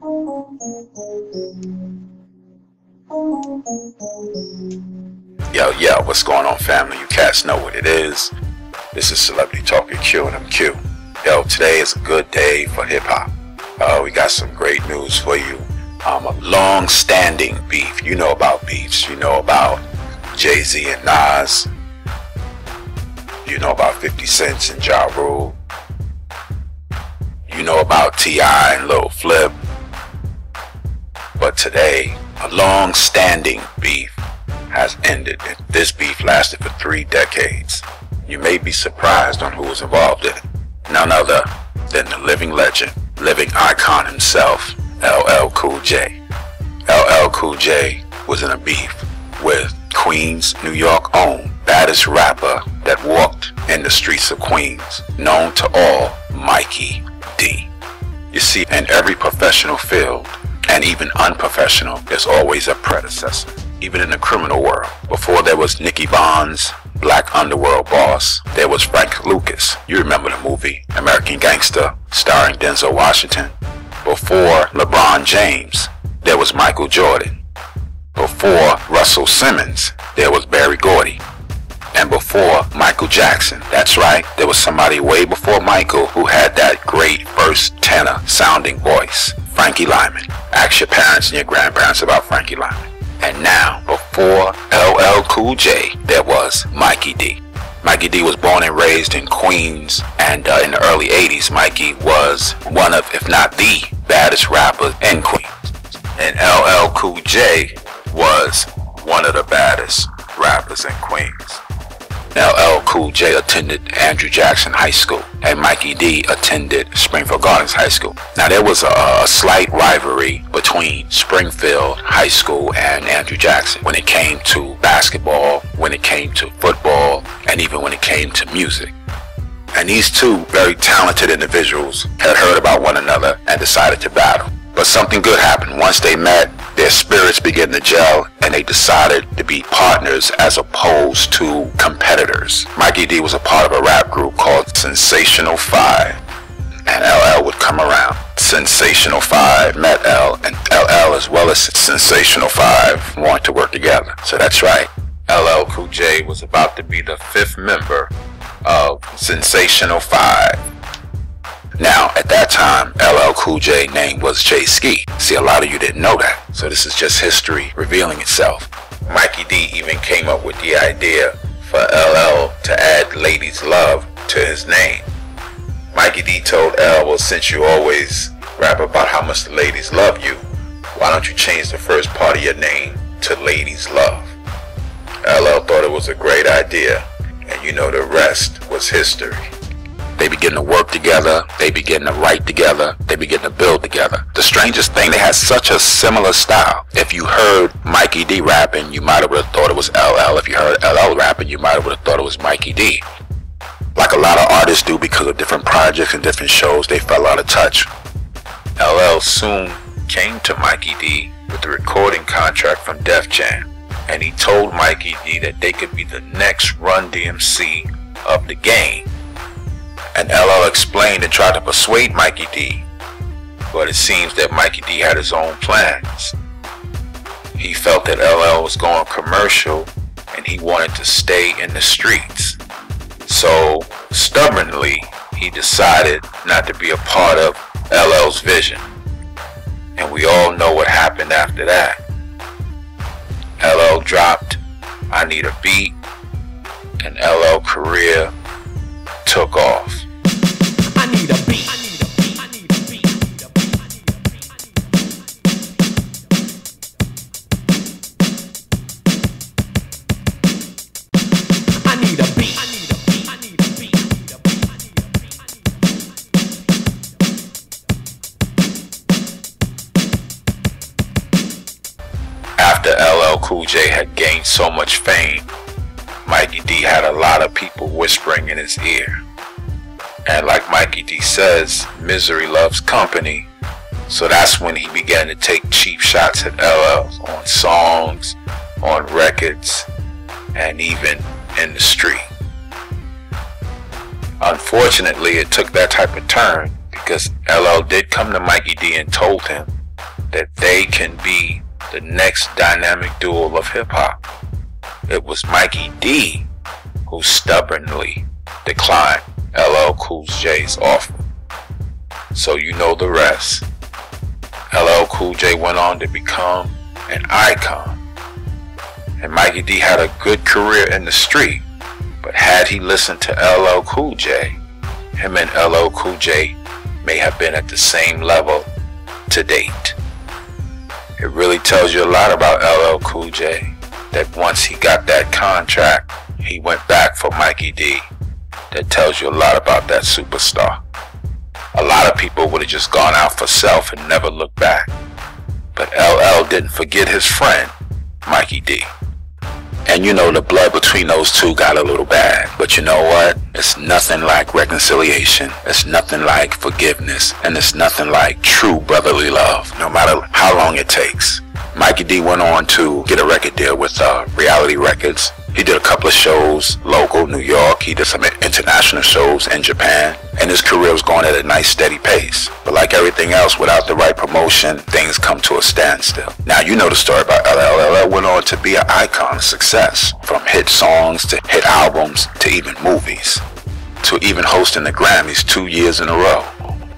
Yo, what's going on, family? You cats know what it is. This is Celebrity Talking Q and I'm Q. Yo, today is a good day for hip-hop. We got some great news for you. A long-standing beef. You know about beefs. You know about Jay-Z and Nas. You know about 50 Cent and Ja Rule. You know about T.I. and Lil Flip. But today, a long-standing beef has ended. This beef lasted for 3 decades. You may be surprised on who was involved in it. None other than the living legend, living icon himself, LL Cool J. LL Cool J was in a beef with Queens, New York own baddest rapper that walked in the streets of Queens, known to all, Mikey D. You see, in every professional field, and even unprofessional, there's always a predecessor. Even in the criminal world, before there was Nicky Bonds, Black Underworld boss, there was Frank Lucas. You remember the movie American Gangster, starring Denzel Washington. Before LeBron James, there was Michael Jordan. Before Russell Simmons, there was Barry Gordy. And before Michael Jackson, that's right, there was somebody way before Michael who had that great first tenor sounding voice, Frankie Lyman. Ask your parents and your grandparents about Frankie Lyman. And now, before LL Cool J, there was Mikey D. Mikey D was born and raised in Queens, and in the early 80s, Mikey was one of, if not the baddest rappers in Queens. And LL Cool J was one of the baddest rappers in Queens. LL Cool J attended Andrew Jackson High School, and Mikey D attended Springfield Gardens High School. Now there was a slight rivalry between Springfield High School and Andrew Jackson when it came to basketball, when it came to football, and even when it came to music. And these two very talented individuals had heard about one another and decided to battle. But something good happened. Once they met, their spirits began to gel, and they decided to be partners as opposed to competitors. Mikey D was a part of a rap group called Sensational 5, and LL would come around. Sensational 5 met L, and LL as well as Sensational 5 wanted to work together. So that's right, LL Cool J was about to be the 5th member of Sensational 5. Now, at that time, LL Cool J name was Jay Ski. See, a lot of you didn't know that. So this is just history revealing itself. Mikey D even came up with the idea for LL to add Ladies Love to his name. Mikey D told L, well, since you always rap about how much the ladies love you, why don't you change the first part of your name to Ladies Love? LL thought it was a great idea, and you know the rest was history. They begin to work together, they begin to write together, they begin to build together. The strangest thing, they had such a similar style. If you heard Mikey D rapping, you might have thought it was LL. If you heard LL rapping, you might have thought it was Mikey D. Like a lot of artists do, because of different projects and different shows, they fell out of touch. LL soon came to Mikey D with the recording contract from Def Jam, and he told Mikey D that they could be the next Run DMC of the game. And LL explained and tried to persuade Mikey D, but it seems that Mikey D had his own plans. He felt that LL was going commercial and he wanted to stay in the streets. So, stubbornly, he decided not to be a part of LL's vision. And we all know what happened after that. LL dropped I Need a Beat, and LL career took off. I need a beat. I need a beat. After LL Cool J had gained so much fame, Mikey D had a lot of people whispering in his ear. And like Mikey D says, misery loves company. So that's when he began to take cheap shots at LL on songs, on records, and even in the street. Unfortunately, it took that type of turn because LL did come to Mikey D and told him that they can be the next dynamic duo of hip-hop. It was Mikey D who stubbornly declined LL Cool J's offer. So you know the rest. LL Cool J went on to become an icon. And Mikey D had a good career in the street. But had he listened to LL Cool J, him and LL Cool J may have been at the same level to date. It really tells you a lot about LL Cool J, that once he got that contract, he went back for Mikey D. That tells you a lot about that superstar. A lot of people would have just gone out for self and never looked back. But LL didn't forget his friend, Mikey D. And you know, the blood between those two got a little bad. But you know what? It's nothing like reconciliation. It's nothing like forgiveness. And it's nothing like true brotherly love, no matter how long it takes. Mikey D went on to get a record deal with Reality Records. He did a couple of shows, local, New York. He did some international shows in Japan. And his career was going at a nice steady pace. But like everything else, without the right promotion, things come to a standstill. Now you know the story about LL. LL went on to be an icon of success. From hit songs to hit albums to even movies. To even hosting the Grammys 2 years in a row.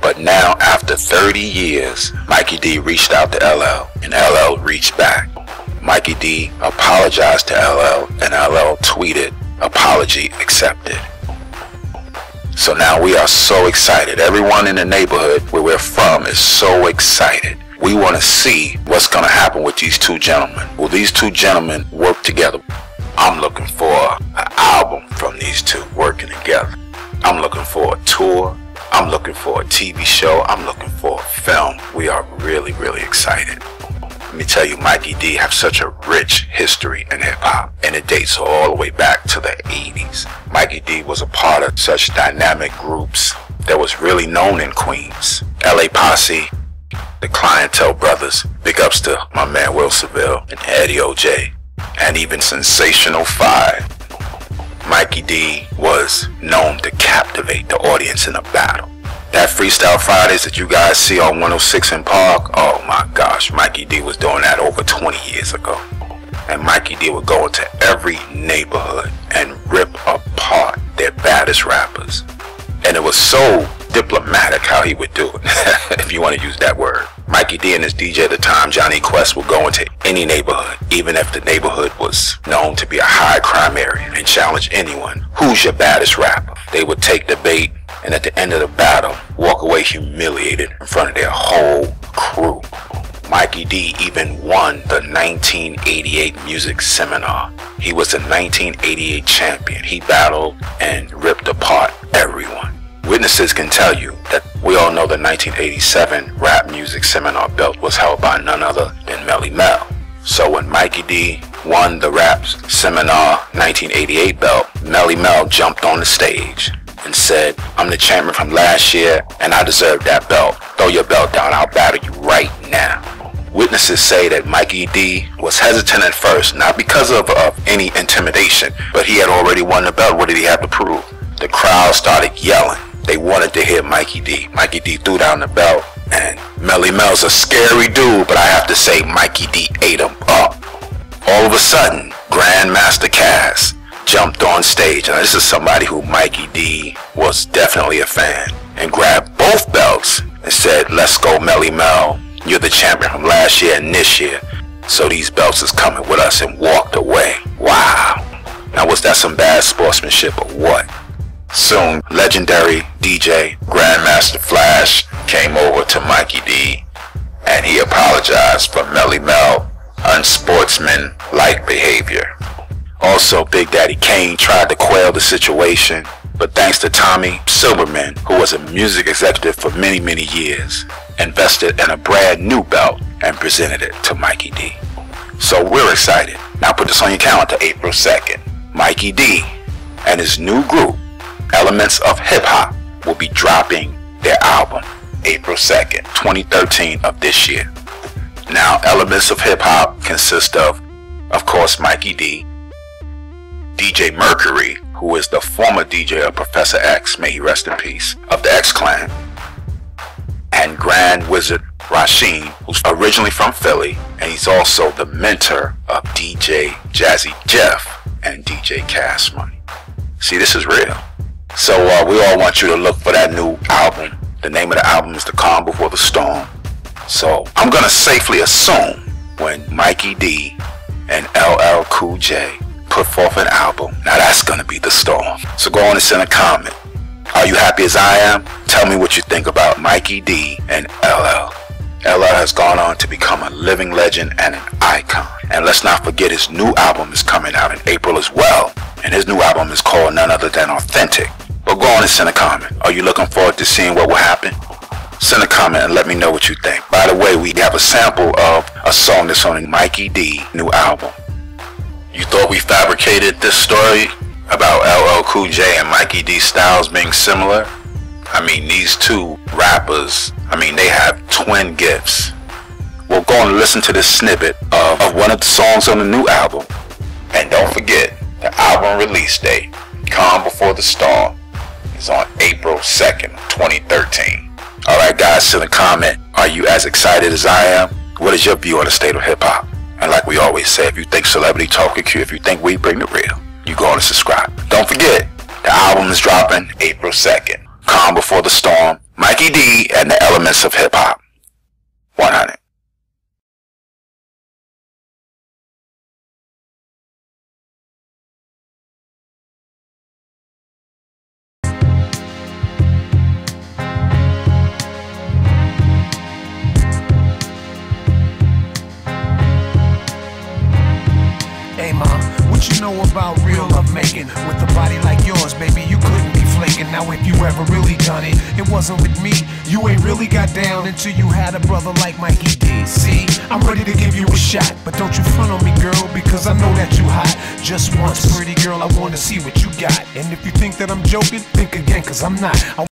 But now, after 30 years, Mikey D reached out to LL, and LL reached back. Mikey D apologized to LL, and LL tweeted, "Apology accepted." So now we are so excited. Everyone in the neighborhood where we're from is so excited. We want to see what's going to happen with these two gentlemen. Will these two gentlemen work together? I'm looking for an album from these two working together. I'm looking for a tour. I'm looking for a TV show. I'm looking for a film. We are really, really excited. Let me tell you, Mikey D have such a rich history in hip-hop, and it dates all the way back to the 80s. Mikey D was a part of such dynamic groups that was really known in Queens. LA Posse, the Clientele Brothers, big ups to my man Will Seville and Eddie OJ, and even Sensational 5. Mikey D was known to captivate the audience in a battle. That Freestyle Fridays that you guys see on 106 in Park, oh my gosh, Mikey D was doing that over 20 years ago. And Mikey D would go into every neighborhood and rip apart their baddest rappers. And it was so diplomatic how he would do it, if you want to use that word. Mikey D and his DJ at the time, Johnny Quest, would go into any neighborhood, even if the neighborhood was known to be a high crime area, and challenge anyone. Who's your baddest rapper? They would take the bait, and at the end of the battle, walk away humiliated in front of their whole crew. Mikey D even won the 1988 music seminar. He was the 1988 champion. He battled and ripped apart everyone. Witnesses can tell you that we all know the 1987 rap music seminar belt was held by none other than Melly Mel. So when Mikey D won the rap seminar 1988 belt, Melly Mel jumped on the stage and said, "I'm the champion from last year and I deserve that belt. Throw your belt down, I'll battle you right now." Witnesses say that Mikey D was hesitant at first, not because of any intimidation, but he had already won the belt. What did he have to prove? The crowd started yelling. They wanted to hear Mikey D. Mikey D threw down the belt, and Melly Mel's a scary dude, but I have to say Mikey D ate him up. All of a sudden, Grandmaster Cass jumped on stage, and this is somebody who Mikey D was definitely a fan, and grabbed both belts and said, "Let's go, Melly Mel. You're the champion from last year and this year, so these belts is coming with us," and walked away. Wow. Now was that some bad sportsmanship or what? Soon, legendary DJ Grandmaster Flash came over to Mikey D, and he apologized for Melly Mel unsportsmanlike behavior. Also, Big Daddy Kane tried to quell the situation, but thanks to Tommy Silverman, who was a music executive for many, many years, invested in a brand new belt and presented it to Mikey D. So we're excited. Now put this on your calendar, April 2nd. Mikey D and his new group, Elements of Hip Hop, will be dropping their album April 2nd, 2013 of this year. Now, Elements of Hip Hop consist of course, Mikey D, DJ Mercury, who is the former DJ of Professor X, may he rest in peace, of the X Clan, and Grand Wizard Rasheen, who's originally from Philly, and he's also the mentor of DJ Jazzy Jeff and DJ Cash Money. See, this is real. So we all want you to look for that new album. The name of the album is The Calm Before the Storm. So I'm gonna safely assume when Mikey D and LL Cool J put forth an album, now that's gonna be the storm. So go on and send a comment. Are you happy as I am? Tell me what you think about Mikey D and LL. LL has gone on to become a living legend and an icon. And let's not forget his new album is coming out in April as well. And his new album is called none other than Authentic. But go on and send a comment. Are you looking forward to seeing what will happen? Send a comment and let me know what you think. By the way, we have a sample of a song that's on Mikey D new album. You thought we fabricated this story about LL Cool J and Mikey D styles being similar? I mean, these two rappers, they have twin gifts. Well, go and listen to this snippet of one of the songs on the new album. And don't forget, the album release date, Calm Before the Storm, is on April 2nd, 2013. Alright guys, send a comment. Are you as excited as I am? What is your view on the state of hip-hop? And like we always say, if you think celebrity talk is cute, if you think we bring the real, you go on and subscribe. Don't forget, the album is dropping April 2nd. Calm Before the Storm, Mikey D and the Elements of Hip-Hop. 100. Hey ma, what you know about real love making? With a body like yours, baby, you couldn't be flaking. Now if you ever really done it, it wasn't with me. You ain't really got down until you had a brother like Mikey D. See, I'm ready to give you a shot, but don't you front on me, girl, because I know that you hot. Just once, pretty girl, I wanna see what you got. And if you think that I'm joking, think again, cause I'm not. Oh,